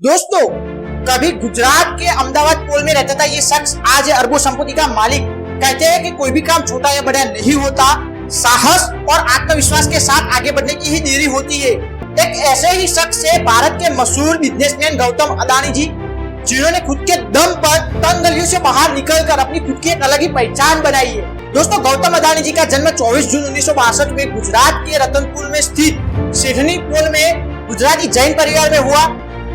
दोस्तों, कभी गुजरात के अहमदाबाद पोल में रहता था ये शख्स, आज है अरबों संपत्ति का मालिक। कहते हैं कि कोई भी काम छोटा या बड़ा नहीं होता, साहस और आत्मविश्वास के साथ आगे बढ़ने की ही देरी होती है। एक ऐसे ही शख्स है भारत के मशहूर बिजनेसमैन गौतम अदानी जी, जिन्होंने खुद के दम पर तंग गलियों से बाहर निकलकर अपनी खुद की एक अलग ही पहचान बनाई है। दोस्तों, गौतम अदानी जी का जन्म 24 जून 1962 में गुजरात के रतनपुर में स्थित सिडनी पोल में गुजराती जैन परिवार में हुआ।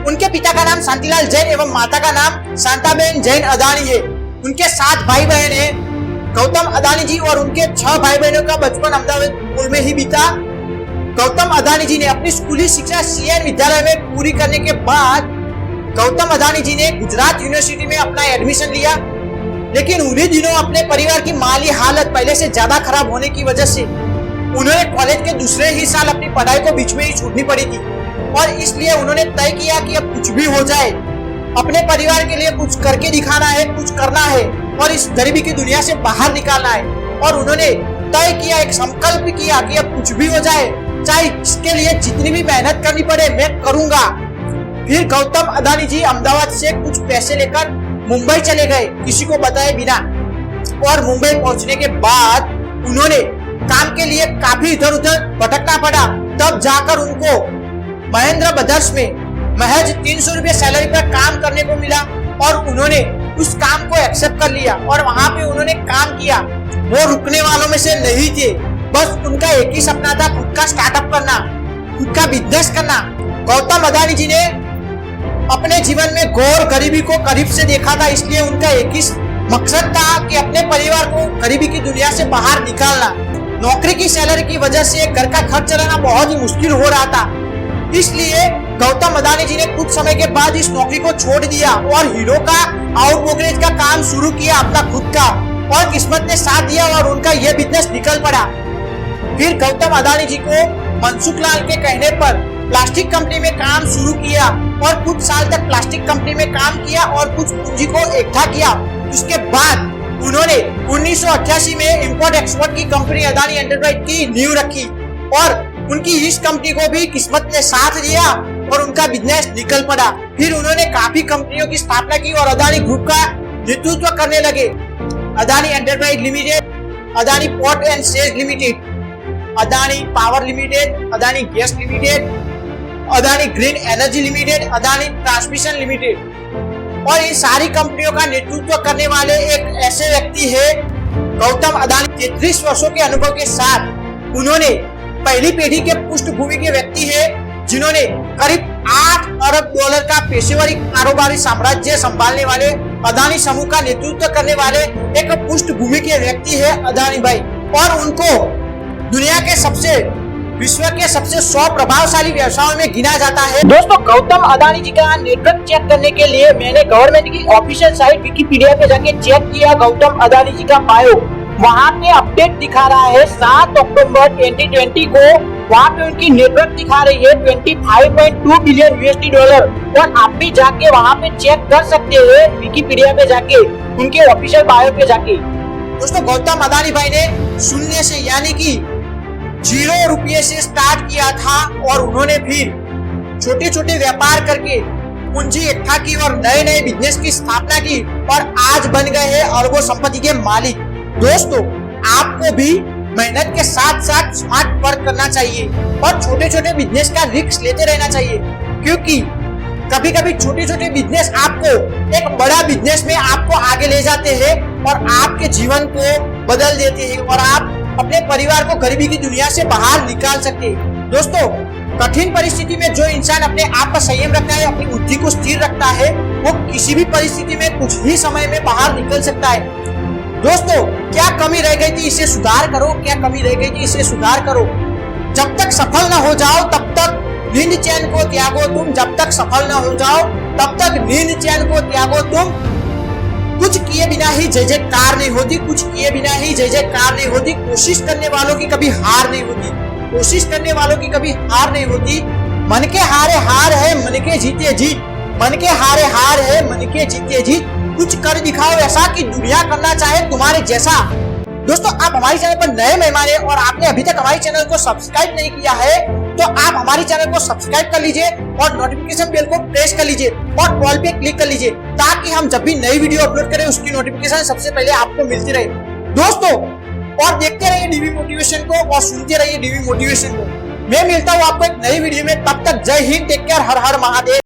उनके पिता का नाम शांतिलाल जैन एवं माता का नाम शांताबेन जैन अदानी है। उनके 7 भाई बहन हैं। गौतम अदानी जी और उनके 6 भाई बहनों का बचपन अहमदाबाद पोल में ही बीता। गौतम अदानी जी ने अपनी स्कूली शिक्षा CN विद्यालय में पूरी करने के बाद गौतम अदानी जी ने गुजरात यूनिवर्सिटी में अपना एडमिशन लिया, लेकिन उन्हीं दिनों अपने परिवार की माली हालत पहले से ज्यादा खराब होने की वजह से उन्होंने कॉलेज के दूसरे ही साल अपनी पढ़ाई को बीच में ही छोड़नी पड़ी थी। और इसलिए उन्होंने तय किया कि अब कुछ भी हो जाए, अपने परिवार के लिए कुछ करके दिखाना है, कुछ करना है और इस गरीबी की दुनिया से बाहर निकालना है। और उन्होंने तय किया, एक संकल्प किया कि अब कुछ भी हो जाए, चाहे इसके लिए जितनी भी मेहनत करनी पड़े मैं करूंगा। फिर गौतम अदानी जी अहमदाबाद से कुछ पैसे लेकर मुंबई चले गए, किसी को बताए बिना। और मुंबई पहुंचने के बाद उन्होंने काम के लिए काफी इधर उधर भटकना पड़ा। तब जाकर उनको महेंद्र ब्रदर्स में महज 300 रुपये सैलरी पर काम करने को मिला और उन्होंने उस काम को एक्सेप्ट कर लिया और वहां पे उन्होंने काम किया। वो रुकने वालों में से नहीं थे, बस उनका एक ही सपना था, खुद का स्टार्टअप करना, खुद का बिजनेस करना। गौतम अदानी जी ने अपने जीवन में घोर गरीबी को करीब से देखा था, इसलिए उनका एक ही मकसद था कि अपने परिवार को गरीबी की दुनिया से बाहर निकालना। नौकरी की सैलरी की वजह से घर का खर्च चलाना बहुत ही मुश्किल हो रहा था, इसलिए गौतम अदानी जी ने कुछ समय के बाद इस नौकरी को छोड़ दिया और हीरो का आउट ब्रोकरेज का काम शुरू किया अपना खुद का। और किस्मत ने साथ दिया और उनका यह बिजनेस निकल पड़ा। फिर गौतम अदानी जी को मनसुख लाल के कहने पर प्लास्टिक कंपनी में काम शुरू किया और कुछ साल तक प्लास्टिक कंपनी में काम किया और कुछ पूंजी को इकट्ठा किया। उसके बाद उन्होंने 1988 में इंपोर्ट एक्सपोर्ट की कंपनी अदानी एंटरप्राइज की नींव रखी और उनकी इस कंपनी को भी किस्मत ने साथ दिया और उनका बिजनेस निकल पड़ा। फिर उन्होंने काफी कंपनियों की स्थापना की और अदानी ग्रुप का नेतृत्व करने लगे। Adani enterprise limited, Adani port and says limited, Adani power limited, Adani gas limited, Adani green energy limited, Adani transmission limited. और इन सारी कंपनियों का नेतृत्व करने वाले एक ऐसे व्यक्ति है गौतम अदानी। 33 वर्षों के अनुभव के साथ उन्होंने पहली पीढ़ी के पृष्ठभूमि के व्यक्ति है, जिन्होंने करीब 8 अरब डॉलर का पेशेवरी कारोबारी साम्राज्य संभालने वाले अदानी समूह का नेतृत्व करने वाले एक पृष्ठभूमि के व्यक्ति है अदानी भाई। और उनको दुनिया के विश्व के सबसे 100 प्रभावशाली व्यवसायों में गिना जाता है। दोस्तों, गौतम अदानी जी का नेटवर्क चेक करने के लिए मैंने गवर्नमेंट की ऑफिशियल साइट विकिपीडिया पे जाके चेक किया गौतम अदानी जी का बायो। वहाँ पे अपडेट दिखा रहा है 7 अक्टूबर 2020 को, वहाँ पे उनकी नेटवर्क दिखा रही है 25.2 बिलियन USD। और आप भी जाके वहाँ पे चेक कर सकते हैं विकिपीडिया पे जाके, उनके ऑफिशियल बायो पे जाके। दोस्तों, गौतम अदानी भाई ने शून्य से यानी कि 0 रुपये से स्टार्ट किया था और उन्होंने फिर छोटे छोटे व्यापार करके पूंजी इकट्ठा की और नए नए बिजनेस की स्थापना की और आज बन गए हैं अरबों संपत्ति के मालिक। दोस्तों, आपको भी मेहनत के साथ साथ स्मार्ट वर्क करना चाहिए और छोटे छोटे बिजनेस का रिस्क लेते रहना चाहिए, क्योंकि कभी कभी छोटे छोटे बिजनेस आपको एक बड़ा बिजनेस में आपको आगे ले जाते हैं और आपके जीवन को बदल देते हैं और आप अपने परिवार को गरीबी की दुनिया से बाहर निकाल सकते हैं। दोस्तों, कठिन परिस्थिति में जो इंसान अपने आप पर संयम रखता है, अपनी बुद्धि को स्थिर रखता है, वो किसी भी परिस्थिति में कुछ ही समय में बाहर निकल सकता है। दोस्तों, क्या कमी रह गई थी इसे सुधार करो, क्या कमी रह गई थी इसे सुधार करो। जब तक सफल न हो जाओ तब तक नींद चैन को त्यागो तुम, जब तक सफल न हो जाओ तब तक नींद चैन को त्यागो तुम। कुछ किए बिना ही जय जयकार नहीं होती, कुछ किए बिना ही जय जयकार नहीं होती। कोशिश करने वालों की कभी हार नहीं होती, कोशिश करने वालों की कभी हार नहीं होती। मन के हारे हार है, मन के जीते जीत, मन के हारे हार है, मन के जीते जीत। कुछ कर दिखाओ ऐसा कि दुनिया करना चाहे तुम्हारे जैसा। दोस्तों, आप हमारे चैनल पर नए मेहमान हैं और आपने अभी तक हमारे चैनल को सब्सक्राइब नहीं किया है तो आप हमारे चैनल को सब्सक्राइब कर लीजिए और नोटिफिकेशन बेल को प्रेस कर लीजिए और कॉल पे क्लिक कर लीजिए, ताकि हम जब भी नई वीडियो अपलोड करें उसकी नोटिफिकेशन सबसे पहले आपको मिलती रहे दोस्तों। और देखते रहिए डीवी मोटिवेशन को और सुनते रहिए डीवी मोटिवेशन को। मैं मिलता हूँ आपको एक नई वीडियो में, तब तक जय हिंद, टेक केयर, हर हर महादेव।